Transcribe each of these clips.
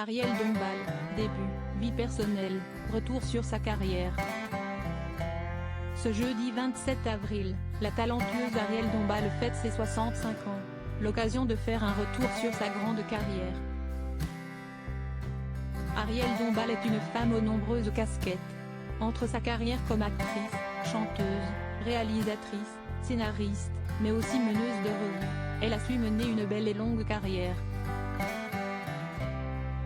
Ariel Dombal, début, vie personnelle, retour sur sa carrière. Ce jeudi 27 avril, la talentueuse Ariel Dombal fête ses 65 ans, l'occasion de faire un retour sur sa grande carrière. Ariel Dombal est une femme aux nombreuses casquettes. Entre sa carrière comme actrice, chanteuse, réalisatrice, scénariste, mais aussi meneuse de revue, elle a su mener une belle et longue carrière.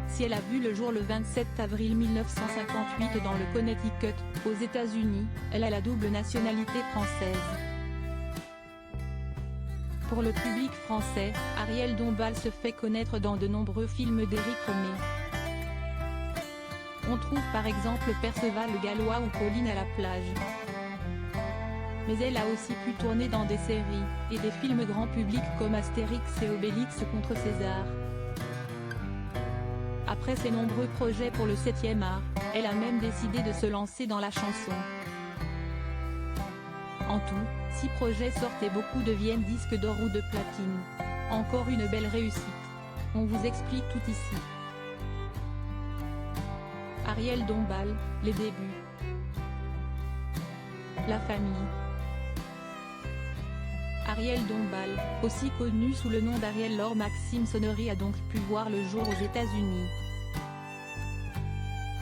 Si elle a vu le jour le 27 avril 1958 dans le Connecticut, aux États-Unis, elle a la double nationalité française. Pour le public français, Ariel Dombal se fait connaître dans de nombreux films d'Éric Rohmer. On trouve par exemple Perceval le Gallois ou Pauline à la plage. Mais elle a aussi pu tourner dans des séries, et des films grand public comme Astérix et Obélix contre César. Après ses nombreux projets pour le 7e art, elle a même décidé de se lancer dans la chanson. En tout, 6 projets sortent et beaucoup deviennent disques d'or ou de platine. Encore une belle réussite. On vous explique tout ici. Ariel Dombal, les débuts. La famille. Ariel Dombal, aussi connue sous le nom d'Ariel Laure Maxime Sonnery, a donc pu voir le jour aux États-Unis.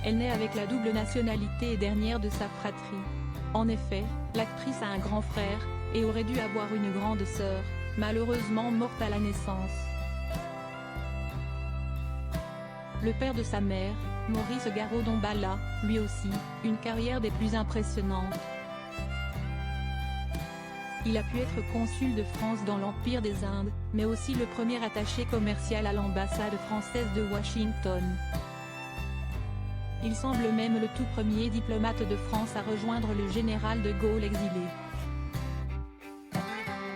Elle naît avec la double nationalité et dernière de sa fratrie. En effet, l'actrice a un grand frère, et aurait dû avoir une grande sœur, malheureusement morte à la naissance. Le père de sa mère, Maurice Garot Dombal, a, lui aussi, une carrière des plus impressionnantes. Il a pu être consul de France dans l'Empire des Indes, mais aussi le premier attaché commercial à l'ambassade française de Washington. Il semble même le tout premier diplomate de France à rejoindre le général de Gaulle exilé.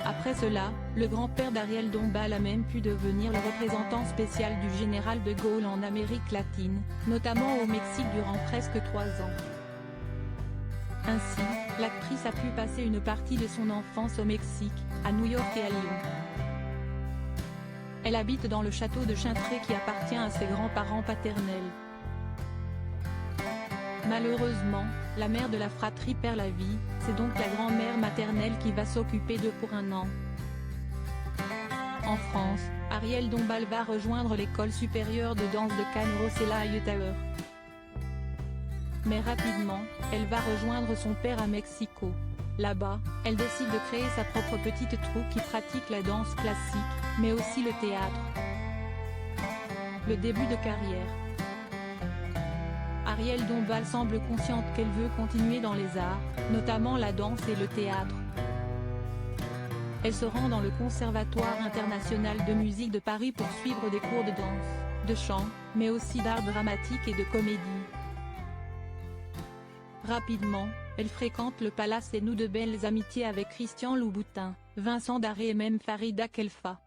Après cela, le grand-père d'Ariel Dombal a même pu devenir le représentant spécial du général de Gaulle en Amérique latine, notamment au Mexique durant presque 3 ans. Ainsi, l'actrice a pu passer une partie de son enfance au Mexique, à New York et à Lyon. Elle habite dans le château de Chintré qui appartient à ses grands-parents paternels. Malheureusement, la mère de la fratrie perd la vie, c'est donc la grand-mère maternelle qui va s'occuper d'eux pour un an. En France, Ariel Dombal va rejoindre l'école supérieure de danse de Cannes Rossella à Hightower. Mais rapidement, elle va rejoindre son père à Mexico. Là-bas, elle décide de créer sa propre petite troupe qui pratique la danse classique, mais aussi le théâtre. Le début de carrière. Ariel Dombal semble consciente qu'elle veut continuer dans les arts, notamment la danse et le théâtre. Elle se rend dans le Conservatoire international de musique de Paris pour suivre des cours de danse, de chant, mais aussi d'art dramatique et de comédie. Rapidement, elle fréquente le Palace et noue de belles amitiés avec Christian Louboutin, Vincent Darré et même Farida Khelfa.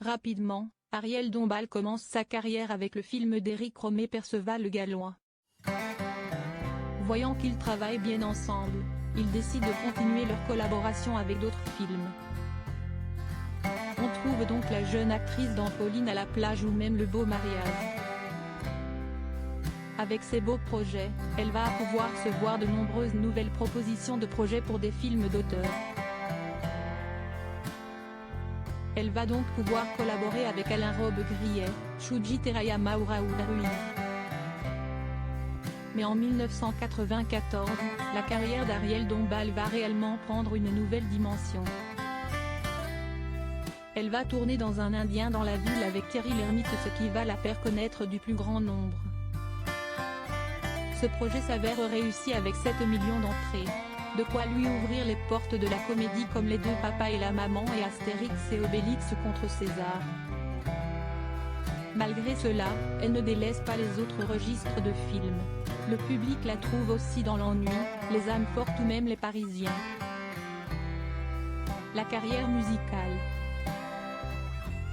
Rapidement, Ariel Dombal commence sa carrière avec le film d'Éric Rohmer Perceval le Gallois. Voyant qu'ils travaillent bien ensemble, ils décident de continuer leur collaboration avec d'autres films. On trouve donc la jeune actrice dans Pauline à la plage ou même Le Beau Mariage. Avec ses beaux projets, elle va pouvoir se voir de nombreuses nouvelles propositions de projets pour des films d'auteur. Elle va donc pouvoir collaborer avec Alain Robbe-Grillet, Shuji Terayama ou Raoul Ruiz. Mais en 1994, la carrière d'Ariel Dombal va réellement prendre une nouvelle dimension. Elle va tourner dans un indien dans la ville avec Thierry Lhermitte, ce qui va la faire connaître du plus grand nombre. Ce projet s'avère réussi avec 7 millions d'entrées. De quoi lui ouvrir les portes de la comédie comme Les Deux Papas et la Maman et Astérix et Obélix contre César. Malgré cela, elle ne délaisse pas les autres registres de films. Le public la trouve aussi dans L'Ennui, Les âmes fortes ou même Les Parisiens. La carrière musicale.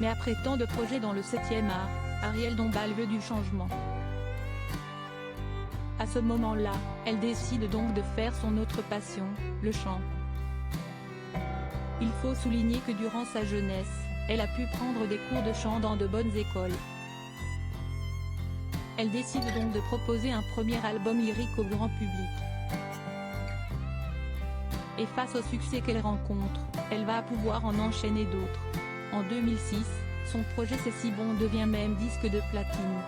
Mais après tant de projets dans le 7e art, Ariel Dombal veut du changement. À ce moment-là, elle décide donc de faire son autre passion, le chant. Il faut souligner que durant sa jeunesse, elle a pu prendre des cours de chant dans de bonnes écoles. Elle décide donc de proposer un premier album lyrique au grand public. Et face au succès qu'elle rencontre, elle va pouvoir en enchaîner d'autres. En 2006, son projet C'est si bon devient même disque de platine.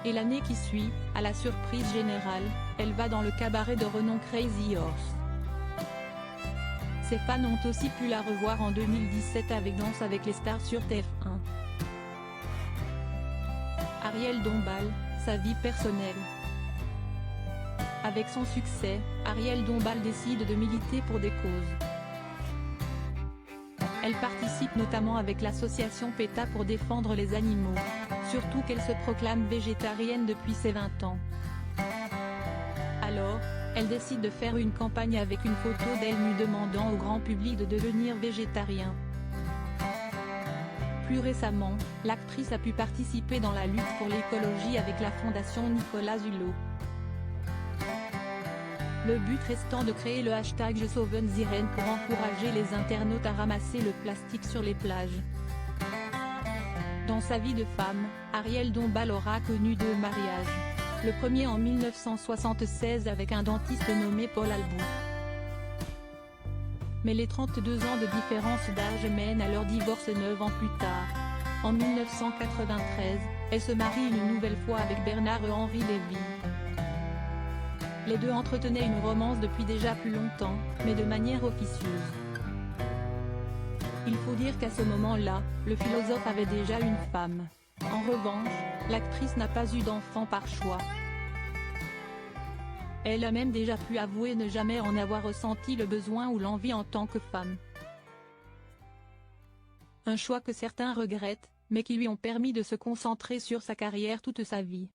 Et l'année qui suit, à la surprise générale, elle va dans le cabaret de renom Crazy Horse. Ses fans ont aussi pu la revoir en 2017 avec Danse avec les stars sur TF1. Ariel Dombal, sa vie personnelle. Avec son succès, Ariel Dombal décide de militer pour des causes. Elle participe notamment avec l'association PETA pour défendre les animaux, surtout qu'elle se proclame végétarienne depuis ses 20 ans. Alors, elle décide de faire une campagne avec une photo d'elle nue demandant au grand public de devenir végétarien. Plus récemment, l'actrice a pu participer dans la lutte pour l'écologie avec la fondation Nicolas Hulot. Le but restant de créer le hashtag Je sauve Ziren pour encourager les internautes à ramasser le plastique sur les plages. Dans sa vie de femme, Ariel Dombal aura connu 2 mariages. Le premier en 1976 avec un dentiste nommé Paul Albout. Mais les 32 ans de différence d'âge mènent à leur divorce 9 ans plus tard. En 1993, elle se marie une nouvelle fois avec Bernard-Henri Lévy. Les deux entretenaient une romance depuis déjà plus longtemps, mais de manière officieuse. Il faut dire qu'à ce moment-là, le philosophe avait déjà une femme. En revanche, l'actrice n'a pas eu d'enfant par choix. Elle a même déjà pu avouer ne jamais en avoir ressenti le besoin ou l'envie en tant que femme. Un choix que certains regrettent, mais qui lui ont permis de se concentrer sur sa carrière toute sa vie.